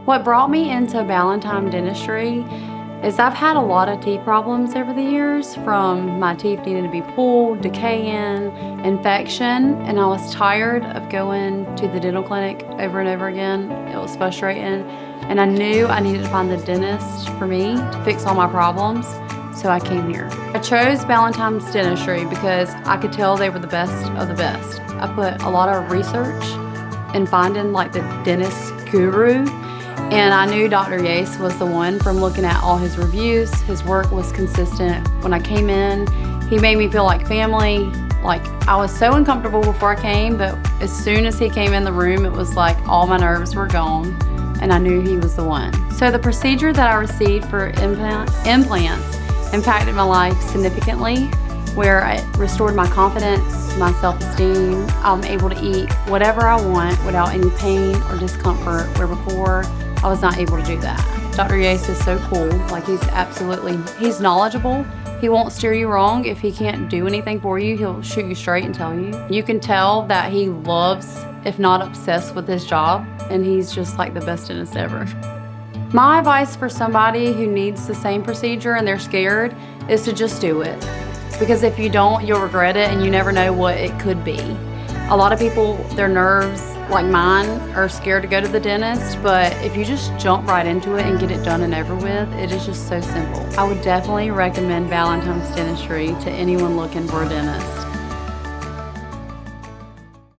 What brought me into Valentine dentistry is I've had a lot of teeth problems over the years, from my teeth needing to be pulled, decaying, infection, and I was tired of going to the dental clinic over and over again. It was frustrating, and I knew I needed to find the dentist for me to fix all my problems, so I came here. I chose Valentine's Dentistry because I could tell they were the best of the best. I put a lot of research in finding like the dentist guru, and I knew Dr. Yaste was the one from looking at all his reviews. His work was consistent. When I came in, he made me feel like family. Like, I was so uncomfortable before I came, but as soon as he came in the room, it was like all my nerves were gone, and I knew he was the one. So the procedure that I received for implants impacted my life significantly, where it restored my confidence, my self-esteem. I'm able to eat whatever I want without any pain or discomfort, where before I was not able to do that. Dr. Yaste is so cool. Like, he's knowledgeable. He won't steer you wrong. If he can't do anything for you, he'll shoot you straight and tell you. You can tell that he loves, if not obsessed with his job, and he's just like the best dentist ever. My advice for somebody who needs the same procedure and they're scared is to just do it. Because if you don't, you'll regret it, and you never know what it could be. A lot of people, their nerves, like mine, are scared to go to the dentist, but if you just jump right into it and get it done and over with, it is just so simple. I would definitely recommend Valentine's Dentistry to anyone looking for a dentist.